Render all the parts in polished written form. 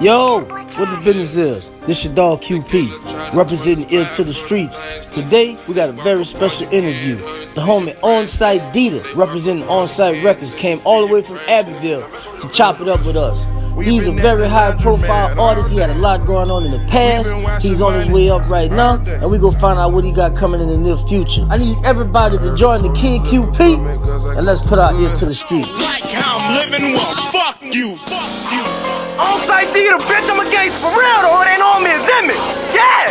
Yo, what the business is? This your dog QP, representing Ill to the Streets. Today, we got a very special interview. The homie OnSight Deeda, representing OnSight Records, came all the way from Abbeville to chop it up with us. He's a very high-profile artist. He had a lot going on in the past. He's on his way up right now, and we gonna find out what he got coming in the near future. I need everybody to join the Kid QP, and let's put our ear to the streets. Like how I'm living, well, fuck you. OnSight Deeda, bitch, I'm against for real though. It ain't on me, it's in me. Yeah!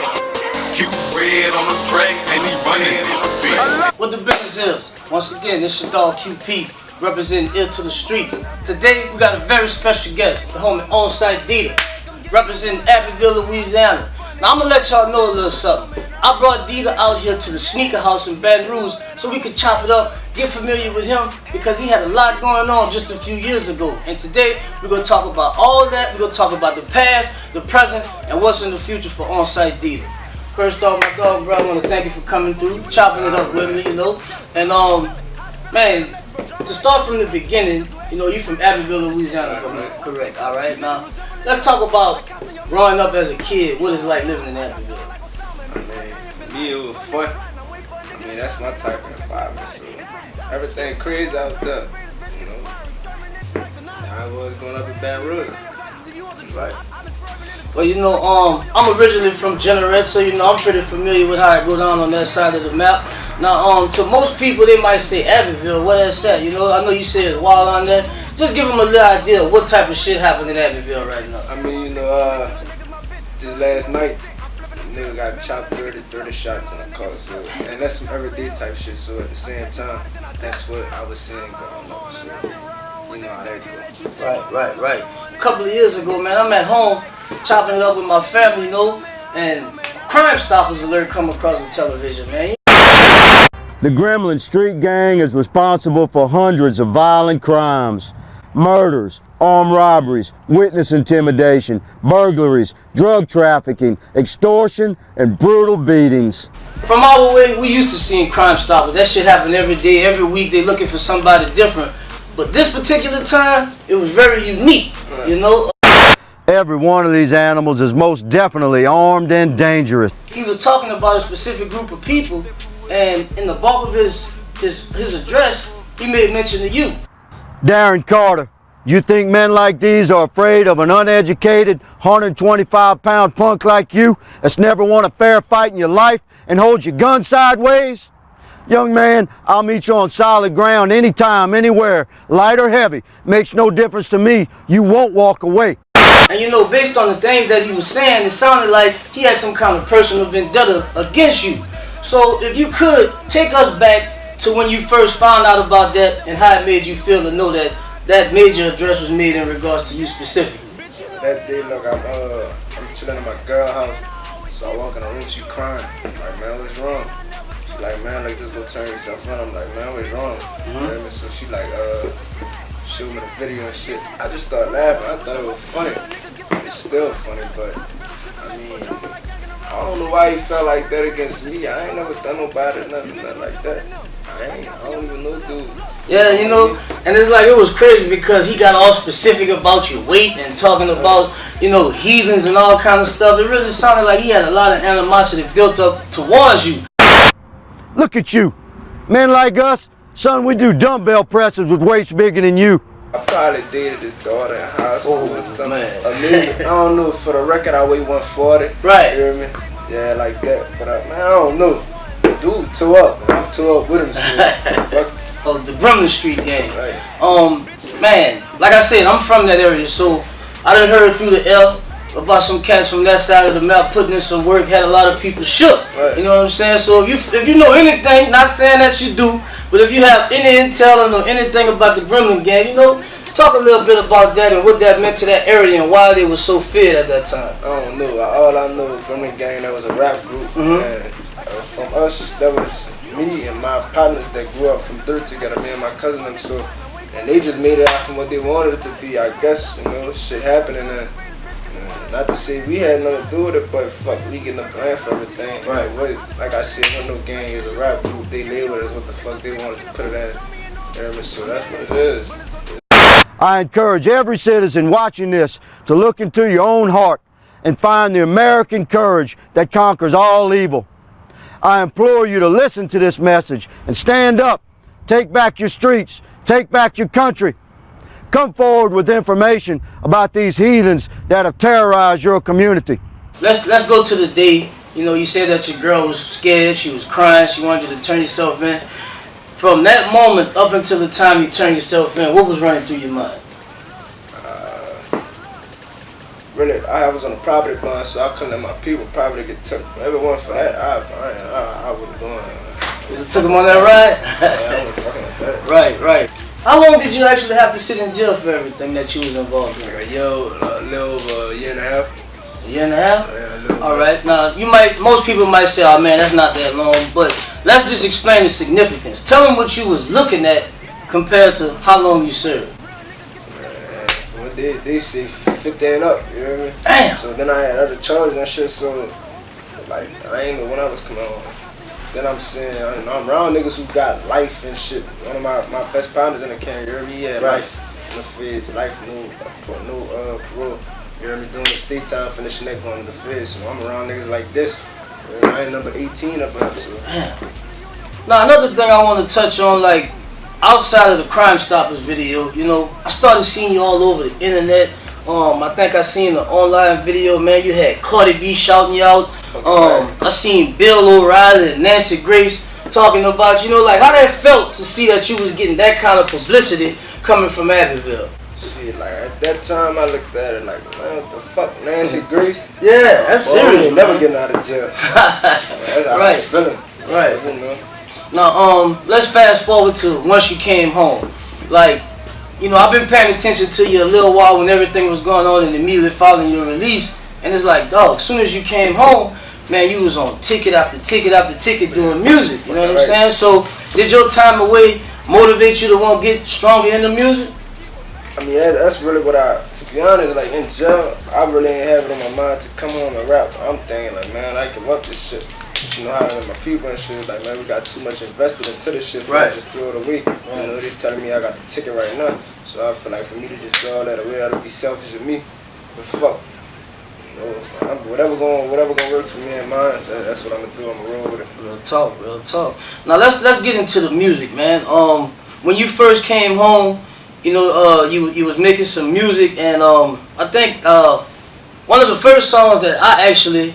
You red on the track and he running this bitch. What the business is? Once again, this your dog QP, representing Ill to the Streets. Today, we got a very special guest, the homie OnSight Deeda, representing Abbeville, Louisiana. Now, I'm gonna let y'all know a little something. I brought Deeda out here to the sneaker house in Baton Rouge so we could chop it up, get familiar with him, because he had a lot going on just a few years ago. And today, we're gonna talk about all that. We're gonna talk about the past, the present, and what's in the future for OnSight Deeda. First off, my dog, bro, I want to thank you for coming through, chopping it up with me, you know. And man, to start from the beginning, you know, you from Abbeville, Louisiana, correct? All right, now let's talk about growing up as a kid. What is it like living in Abbeville? I mean, for me it was fun. I mean, that's my type of environment. So everything crazy out there, you know. I was growing up in Baton Rouge, right? Well, you know, I'm originally from Generette, so you know I'm pretty familiar with how it go down on that side of the map. Now, to most people, they might say Abbeville. What is that? You know, I know you say it's wild on that. Just give them a little idea of what type of shit happened in Abbeville right now. I mean, you know, just last night, nigga got chopped 30 shots in the car. So, and that's some everyday type shit. So at the same time, that's what I was saying growing up. So you know how that goes. Right. A couple of years ago, man, I'm at home chopping it up with my family, you know, and Crime Stoppers alert come across the television, man. The Gremlin Street Gang is responsible for hundreds of violent crimes, murders, armed robberies, witness intimidation, burglaries, drug trafficking, extortion, and brutal beatings. From our way, we used to seeing Crime Stoppers. That shit happen every day, every week. They looking for somebody different. But this particular time, it was very unique, you know. Every one of these animals is most definitely armed and dangerous. He was talking about a specific group of people, and in the bulk of his address, he made mention of you. Darren Carter, you think men like these are afraid of an uneducated, 125-pound punk like you that's never won a fair fight in your life and holds your gun sideways? Young man, I'll meet you on solid ground anytime, anywhere, light or heavy. Makes no difference to me. You won't walk away. And you know, based on the things that he was saying, it sounded like he had some kind of personal vendetta against you. So if you could take us back to when you first found out about that and how it made you feel to know that that major address was made in regards to you specifically. That day, look, I'm chilling in my girl house. So I walk in the room, she crying. I'm like, man, what's wrong? She like, man, like, just go turn yourself in. I'm like, man, what's wrong? You know what I mean? So she like, show me the video and shit. I just started laughing. I thought it was funny. It's still funny, but I mean, I don't know why he felt like that against me. I ain't never done nobody nothing like that. I don't even know, dude. Yeah, you know, and it's like it was crazy because he got all specific about your weight and talking about, you know, heathens and all kind of stuff. It really sounded like he had a lot of animosity built up towards you. Look at you. Men like us, son, we do dumbbell presses with weights bigger than you. I probably dated this daughter in high school or something. I don't know, for the record I weigh 140. Right. You hear me? Yeah, like that. But man, I don't know. Dude tore up, and I'm tore up with him. So, the Gremlin Street Gang. Right. Man, like I said, I'm from that area, so I done heard through the L about some cats from that side of the map putting in some work, had a lot of people shook. Right. You know what I'm saying? So if you know anything, not saying that you do, but if you have any intel or know anything about the Gremlin Gang, you know, talk a little bit about that and what that meant to that area and why they were so feared at that time. I don't know. All I know is Gremlin Gang, that was a rap group. And from us, that was me and my partners that grew up from dirt together, me and my cousin them. So, and they just made it out from what they wanted it to be. I guess, you know, shit happening. And not to say we had nothing to do with it, but fuck, we getting the blame for everything. Right. Like I said, when no gang is a rap group, they labeled us what the fuck they wanted to put it at. So that's what it is. I encourage every citizen watching this to look into your own heart and find the American courage that conquers all evil. I implore you to listen to this message and stand up. Take back your streets. Take back your country. Come forward with information about these heathens that have terrorized your community. Let's go to the day, you said that your girl was scared, she was crying, she wanted you to turn yourself in. From that moment up until the time you turned yourself in, what was running through your mind? Really, I was on a property bond, so I couldn't let my people probably get took. Everyone for that, I wouldn't go in. You took them on that ride? Yeah, I wasn't fucking with that. Right. How long did you actually have to sit in jail for everything that you was involved in? Like a little over a year and a half. A year and a half? Yeah, a little All right. Now, most people might say, oh man, that's not that long, but let's just explain the significance. Tell them what you was looking at compared to how long you served. They say 50 and up, you know what I mean? Damn. So then I had other charges and shit, so like I ain't know when I was coming home. Then I'm saying, I'm around niggas who got life and shit. One of my best partners in the camp, you hear me? He had life in the feds, life, no parole. You hear me? Doing the state time, finishing that going to the feds. So I'm around niggas like this. I ain't number 18 up there, so. Damn. Now another thing I want to touch on, like, outside of the Crime Stoppers video, I started seeing you all over the internet. I think I seen the online video, man. You had Cardi B shouting you out. I seen Bill O'Reilly and Nancy Grace talking about, like how that felt to see that you was getting that kind of publicity coming from Abbeville. See, like at that time I looked at it like, man, what the fuck, Nancy Grace? Yeah, that's serious. Ain't never getting out of jail. That's how I was feeling. Right. You know? Now, let's fast forward to once you came home. Like, I've been paying attention to you a little while when everything was going on and immediately following your release. And it's like, dog, as soon as you came home, man, you was on ticket after ticket after ticket doing music. You know what I'm saying? So, did your time away motivate you to want to get stronger in the music? I mean, that's really what to be honest, like in jail, I really ain't have it on my mind to come home and rap. I'm thinking like, man, I give up this shit. How to let my people and shit, like, man, we got too much invested into this shit for me to just throw it away. They telling me I got the ticket right now, so I feel like for me to just throw all that away, that'll be selfish of me. But fuck, whatever gonna work for me and mine, so that's what I'm gonna do. I'm gonna roll with it. Real talk. Now let's get into the music, man. When you first came home, you was making some music, and I think one of the first songs that I actually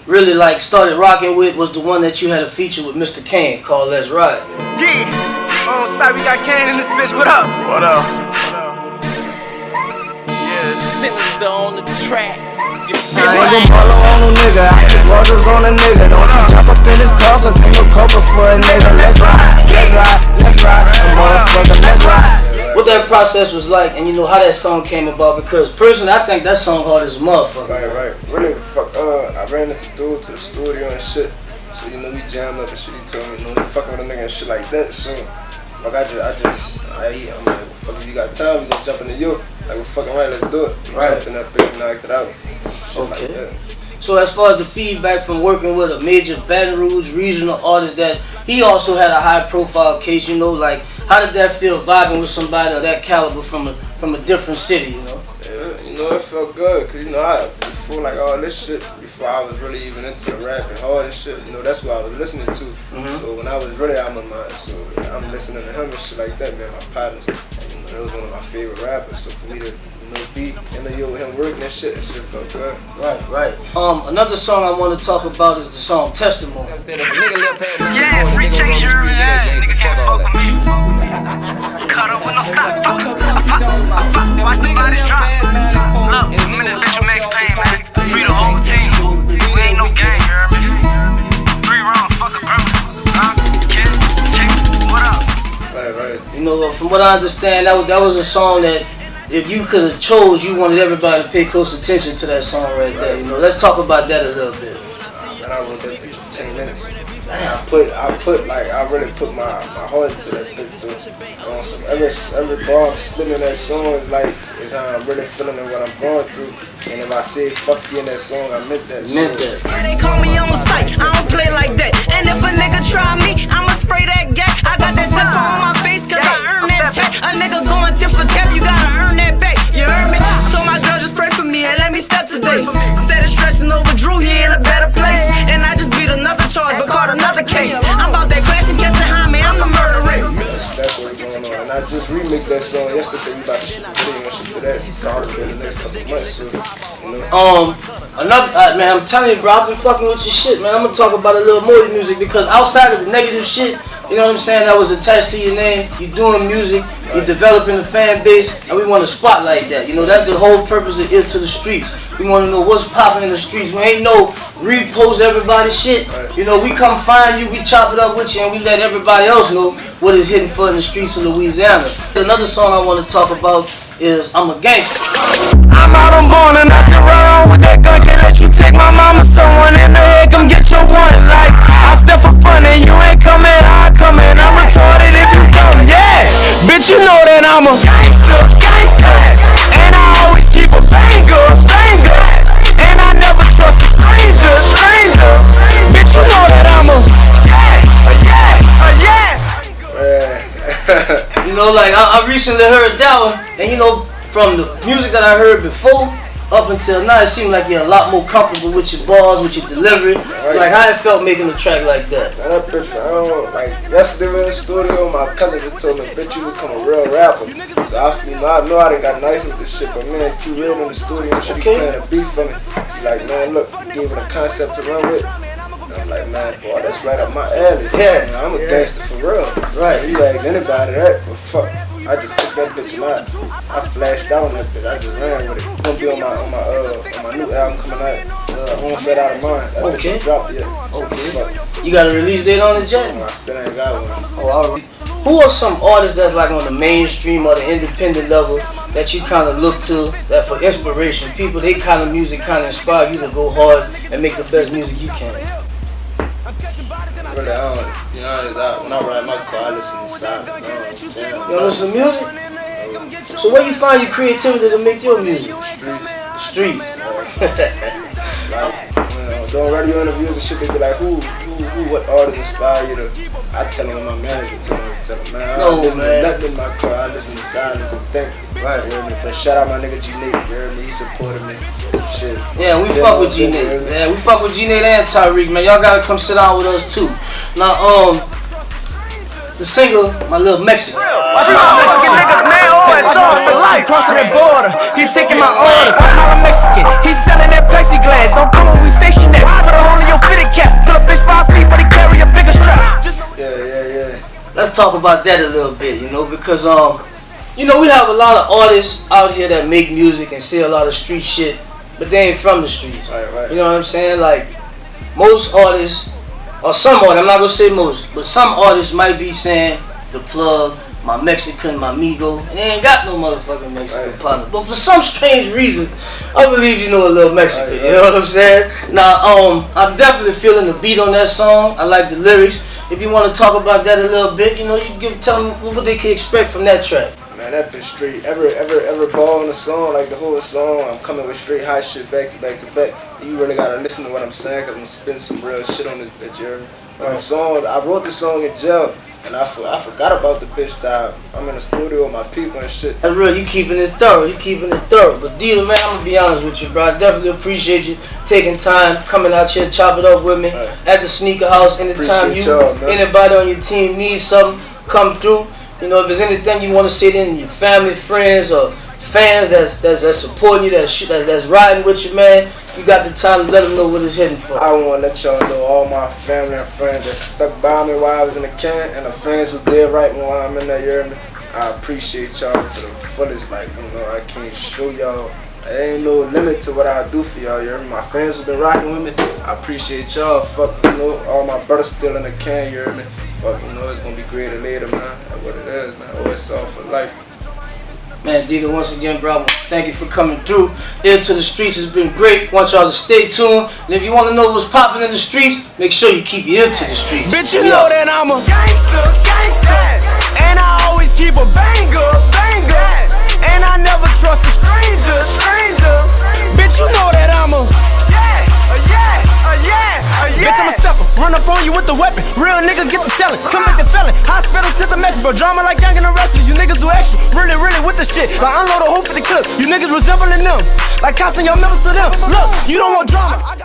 really started rocking with was the one that you had a feature with Mr. Kane called Let's Ride. Yeah, OnSight, we got Kane in this bitch. What up? What up? Yeah, Sinister on the track. I ain't gon' follow on no nigga, I just walkers on a nigga. Don't you jump up in his car, cause ain't no cover for a nigga. Let's ride, a motherfucker, let's ride. What that process was like, and how that song came about, because personally I think that song hard as a motherfucker. Right. Really, fuck, I ran into dude to the studio and shit. So we jammed up and shit. He told me, he fucking with a nigga and shit like that. So fuck, I'm like, fuck, if you got time, we gonna jump into you. Like, we're fucking right, let's do it. Jumped in that bitch, knocked it out. Shit like that. So as far as the feedback from working with a major Baton Rouge regional artist that he also had a high profile case, like how did that feel vibing with somebody of that caliber from a different city, Yeah, it felt good, cause before like all this shit, before I was really even into the rap and hard and shit, that's what I was listening to. So when I was really out of my mind, so I'm listening to him and shit like that, man, my partners, that was one of my favorite rappers. So for me to be in the year with him working and shit felt good. Right. Another song I want to talk about is the song Testimony. Yeah, free chase your nigga can't fuck with me. Cut up with no stop. Watch the body drop. Look, I'm in this bitch with Max Payne, man. Free the whole team. We ain't no gang, you hear me? 3 rounds, fuck a purpose. Kid, chick, what up? Right. From what I understand, that was a song that if you could have chose, you wanted everybody to pay close attention to that song right there. Let's talk about that a little bit. Man, I wrote that bitch in 10 minutes. I really put my heart into that bitch, dude. Every bar I'm spitting in that song is how I'm really feeling and what I'm going through. And if I say fuck you in that song, I meant that. They call me OnSight, I don't play like that. And if a nigga try me, I'ma spray that gas. I got that zipper on my face cause I earned that tech. A nigga going tip for tap, you gotta earn song yesterday. We about to shoot the video and shit for that. Probably in the next couple of months. So, you know. Another man, I'm telling you, bro, I've been fucking with your shit, man. I'm gonna talk about a little more music because outside of the negative shit, you know what I'm saying, that was attached to your name. You're doing music, you're developing a fan base, and we want to spotlight that. You know, that's the whole purpose of Ill to the Streets. We want to know what's popping in the streets. We ain't no repost everybody's shit. You know, we come find you, we chop it up with you, and we let everybody else know what is hitting for in the streets of Louisiana. Another song I want to talk about is I'm a Gangster. I'm out on born and I still run with that gun. Can't let you take my mama, someone in the head, come get your one. Like, I step for fun and you ain't coming, I come in. I'm retarded if you come, yeah. Bitch, you know that I'm a gangster, gangster. And I always keep a banger, banger. And I never trust a stranger, stranger. Bitch, you know that I'm a You know, like, I recently heard that one, and you know, from the music that I heard before up until now, it seemed like you're a lot more comfortable with your bars, with your delivery. Right. Like, how it felt making a track like that? Man, that bitch, I don't, like, yesterday in the studio, my cousin just told me, bitch, you become a real rapper. So I know I done got nice with this shit, but man, you real in the studio and shit, you playing a beat for me. You like, man, look, you gave it a concept to run with. And I'm like, man, boy, that's right up my alley. Yeah. Man, I'm a gangster for real. Right. You ask anybody that, but fuck, I just took that bitch and I flashed out on that bitch. I just ran with it. It's gonna be on my new album coming out. OnSight Deeda. That bitch ain't dropped yet. Okay. You got a release date on it, Jet? I still ain't got one. Oh, alright. Who are some artists that's like on the mainstream or the independent level that you kind of look to that for inspiration? People, they kind of music kind of inspire you to go hard and make the best music you can. Really, I don't, you know, when I ride my car, I listen to silence. You don't listen to music? So where you find your creativity to make your music? Streetz. The streets. Like, you know, doing radio interviews and shit, they be like, what artists inspire you to? I tell them my manager tell them, man, I don't listen to nothing in my car, I listen to silence and think. Right, you hear me? But shout out my nigga G-Nate, you hear me? He supported me. Shit. Yeah, we fuck with G-Nate. Yeah, we fuck with G-Nate and Tyreek, man. Y'all gotta come sit down with us too. Now, the singer, my little Mexican. Watch my Mexican niggas, man. Oh, it's on for life. Crossing that border, he's taking my orders. Watch my Mexican, he's selling that plexiglass. Don't come when we station that. Put a hole in your fitted cap. Put a bitch 5 feet, but he carry a bigger strap. Yeah. Let's talk about that a little bit, you know, because you know, we have a lot of artists out here that make music and say a lot of street shit, but they ain't from the streets. Right. You know what I'm saying? Like, most artists, or some artists, I'm not gonna say most, but some artists might be saying the plug, my Mexican, my Migo, and they ain't got no motherfucking Mexican partner. But for some strange reason, I believe you know a little Mexican. Right. You know what I'm saying? Now, I'm definitely feeling the beat on that song. I like the lyrics. If you want to talk about that a little bit, you know, you can tell them what they can expect from that track. Man, that bitch straight. Every ball in the song, like the whole song, I'm coming with straight hot shit back to back to back. You really gotta listen to what I'm saying, cause I'm spitting some real shit on this bitch, you hear me? But the song, I wrote the song in jail, and I forgot about the bitch time. I'm in the studio with my people and shit. That's real, you keeping it thorough, But Deeda, man, I'm gonna be honest with you, bro. I definitely appreciate you taking time, coming out here, chop it up with me at the sneaker house. Anytime anybody on your team needs something, come through. You know, if there's anything you want to say to your family, friends, or fans that's supporting you, that's riding with you, man, you got the time to let them know what it's hitting for. I want to let y'all know all my family and friends that stuck by me while I was in the can, and the fans who did right while I'm in there, you hear me? I appreciate y'all to the fullest. Like, you know, I can't show y'all. There ain't no limit to what I do for y'all, you hear me? My fans who been rocking with me, I appreciate y'all. Fuck, you know, all my brothers still in the can, you hear me? Fuck, you know, it's gonna be greater later, man. That's what it is, man. Oh, it's all for life. Man, Deeda, once again, bro, thank you for coming through. Ill to the Streets has been great. Want y'all to stay tuned. And if you want to know what's popping in the streets, make sure you keep your ear to the streets. Bitch, you know that I'm a gangster. And I always keep a banger. And I never trust a stranger. Bitch, you know that I'm a bitch, I'm a stepper, run up on you with the weapon. Real nigga get to selling, convicted felon. Hospital sent the message, bro. Drama like gang and the wrestlers. You niggas do extra, really with the shit. Like unload a whole for the clip. You niggas resembling them, like cops and y'all members to them. Look, you don't want drama.